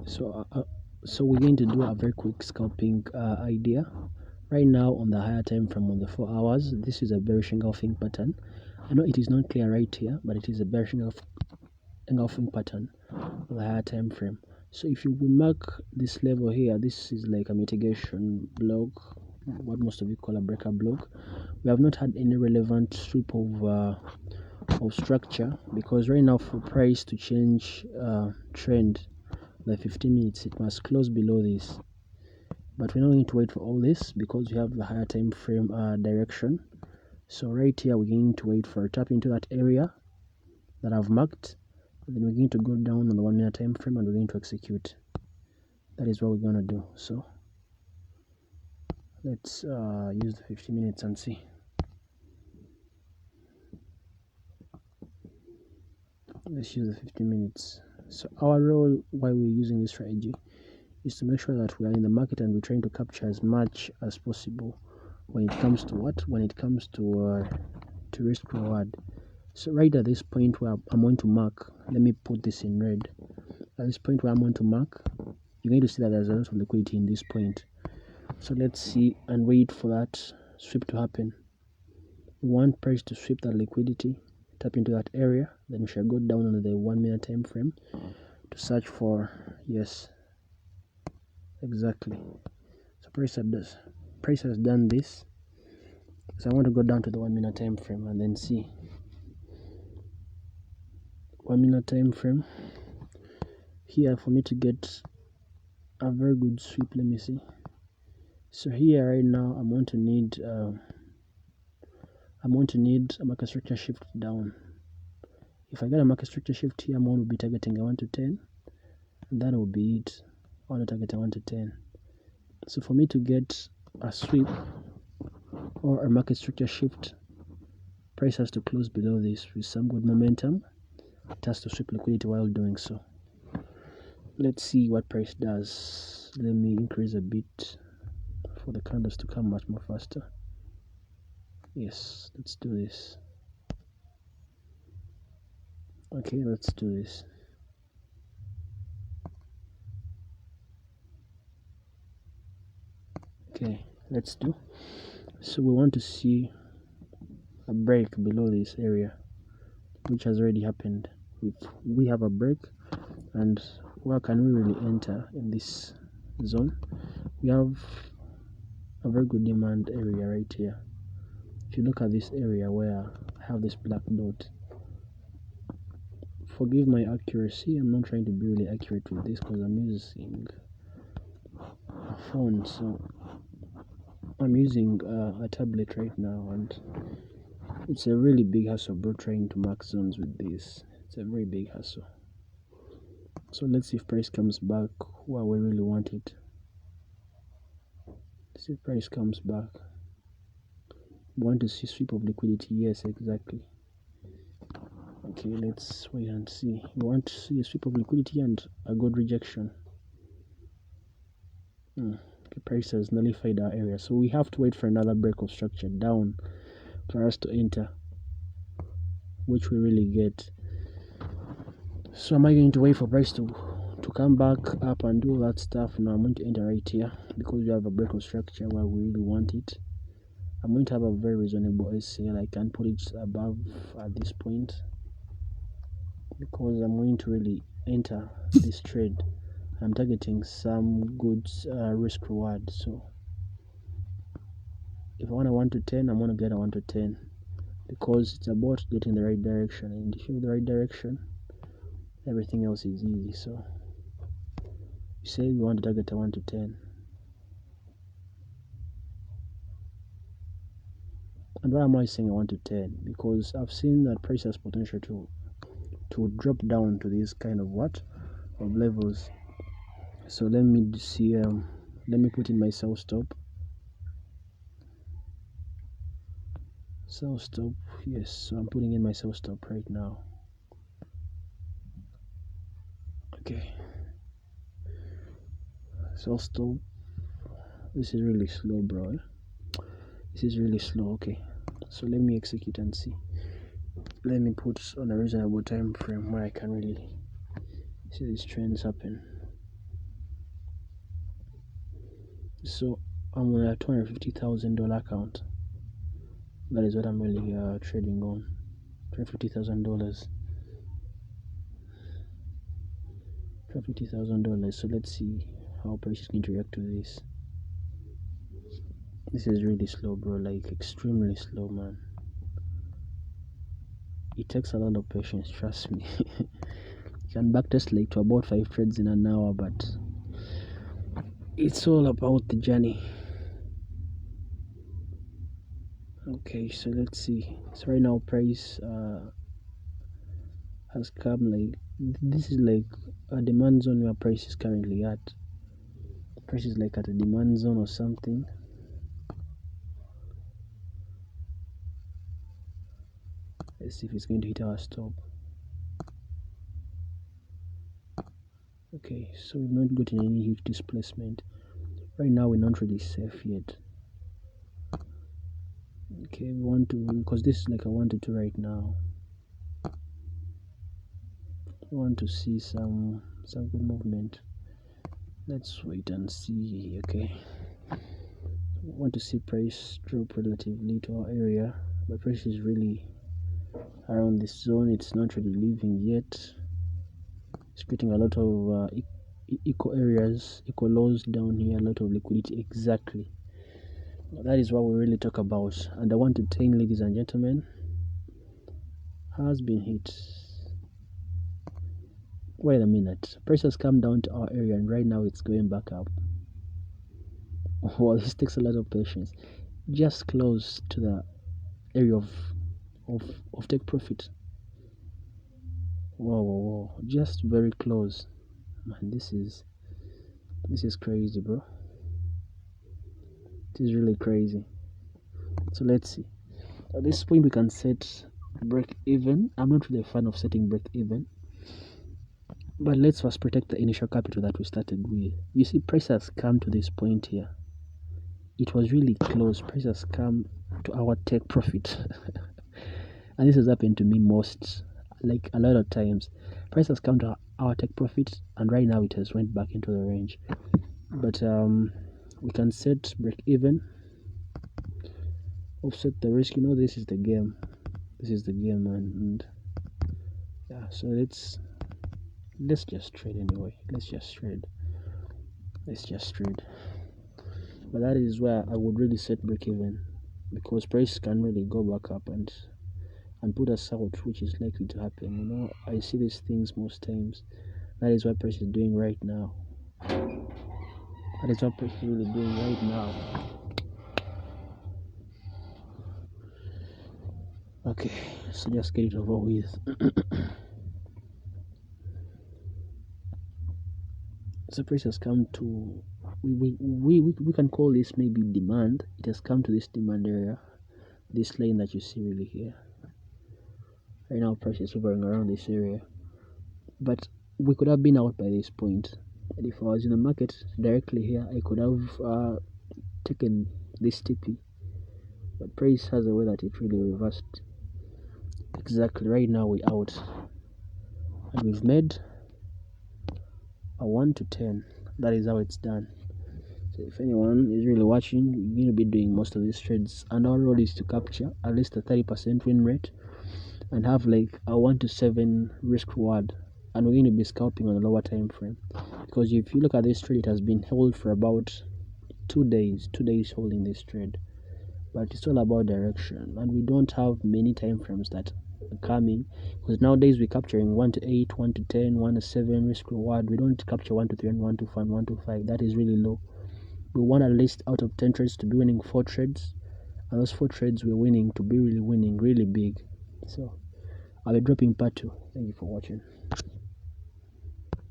So we're going to do a very quick scalping idea right now on the higher time frame on the 4 hours. This is a bearish engulfing pattern. I know it is not clear right here, but it is a bearish engulfing pattern on the higher time frame. So if you will mark this level here, this is like a mitigation block, what most of you call a breaker block. We have not had any relevant sweep of structure, because right now for price to change trend the 15 minutes, it must close below this. But we're not going to wait for all this because we have the higher time frame direction. So right here we're going to wait for a tap into that area that I've marked. Then we're going to go down on the 1 minute time frame and we're going to execute. That is what we're going to do. So let's use the 15 minutes and see. Let's use the 15 minutes. So our role while we're using this strategy is to make sure that we are in the market and we're trying to capture as much as possible when it comes to what? When it comes to risk reward. So right at this point where I'm going to mark, let me put this in red. At this point where I'm going to mark, you're going to see that there's a lot of liquidity in this point. So let's see and wait for that sweep to happen. We want price to sweep that liquidity, tap into that area, then we shall go down on the 1 minute time frame to search for, yes, exactly. So price has done this. So I want to go down to the 1 minute time frame and then see. 1 minute time frame here for me to get a very good sweep. Let me see. So here right now I'm going to need a market structure shift down. If I get a market structure shift here, I'm going to be targeting a 1 to 10, and that will be it. I want to target a 1 to 10. So for me to get a sweep or a market structure shift, price has to close below this with some good momentum. It has to sweep liquidity while doing so. Let's see what price does. Let me increase a bit for the candles to come much more faster. Yes, let's do this. Okay, let's do this. Okay, let's do. So we want to see a break below this area, which has already happened. If we have a break, and where can we really enter in this zone? We have a very good demand area right here. If you look at this area where I have this black dot, forgive my accuracy, I'm not trying to be really accurate with this because I'm using a phone, so I'm using a tablet right now, and it's a really big hassle, bro, trying to mark zones with this. It's a very big hassle. So let's see if price comes back where we really want it. Let's see if price comes back. We want to see sweep of liquidity. Yes, exactly. Okay, let's wait and see. We want to see a sweep of liquidity and a good rejection. Okay, price has nullified our area, so we have to wait for another break of structure down for us to enter, which we really get. So am I going to wait for price to come back up and do that stuff? No, I'm going to enter right here because we have a break of structure where we really want it. I'm going to have a very reasonable SL. I can put it above at this point because I'm going to really enter this trade. I'm targeting some good risk reward. So if I want a 1 to 10, I'm going to get a 1 to 10 because it's about getting the right direction, and if you have the right direction, everything else is easy. So you say we want to target a 1 to 10. And why am I saying a 1 to 10? Because I've seen that price has potential to drop down to these kind of levels. So let me see. Let me put in my sell stop. Sell stop. Yes. So I'm putting in my sell stop right now. Okay. Sell stop. This is really slow, bro. This is really slow. Okay. So let me execute and see. Let me put on a reasonable time frame where I can really see these trends happen. So I'm on a $250,000 account. That is what I'm really trading on. $250,000. $250,000. So let's see how price is going to react to this. This is really slow, bro. Like extremely slow, man. It takes a lot of patience, trust me. You can backtest like to about 5 trades in an hour, but it's all about the journey. Okay, so let's see. So right now price has come like, this is like a demand zone where price is currently at. Price is like at a demand zone or something. Let's see if it's going to hit our stop. Okay, so we've not gotten any huge displacement. Right now we're not really safe yet. Okay, we want to, because this is like a 1 to 2 right now. We want to see some good movement. Let's wait and see. Okay, we want to see price drop relatively to our area, but price is really around this zone. It's not really leaving yet. It's creating a lot of eco areas, eco lows down here, a lot of liquidity. Exactly, that is what we really talk about. And the 1 to 10, ladies and gentlemen, has been hit. Wait a minute, price has come down to our area and right now it's going back up. Well, this takes a lot of patience. Just close to the area of take profit. Whoa, just very close, man. This is crazy, bro. It is really crazy. So let's see. At this point we can set break even. I'm not really a fan of setting break even, but let's first protect the initial capital that we started with. You see, price has come to this point here. It was really close. Price has come to our take profit. And this has happened to me most, like a lot of times. Price has come to our take profit and right now it has went back into the range. But we can set break even, offset the risk. You know, this is the game. This is the game, man. And yeah, so let's just trade anyway. Let's just trade. But that is where I would really set break even, because price can really go back up and put us out, which is likely to happen. You know, I see these things most times. That is what price is doing right now. That is what price is really doing right now. Okay, so just get it over with. So price has come to, we can call this maybe demand. It has come to this demand area, this lane that you see really here. Right now price is hovering around this area, but we could have been out by this point. And if I was in the market directly here, I could have taken this TP, but price has a way that it really reversed. Exactly, right now we're out and we've made a 1 to 10. That is how it's done. So if anyone is really watching, you're going to be doing most of these trades, and our role is to capture at least a 30% win rate and have like a 1 to 7 risk reward. And we're going to be scalping on a lower time frame, because if you look at this trade, it has been held for about 2 days holding this trade. But it's all about direction, and we don't have many time frames that are coming, because nowadays we're capturing 1 to 8, 1 to 10, 1 to 7 risk reward. We don't capture 1 to 3 and 1 to 5, 1 to 5. That is really low. We want at least out of 10 trades to be winning 4 trades, and those 4 trades we're winning to be really winning really big. So I'll be dropping part 2. Thank you for watching.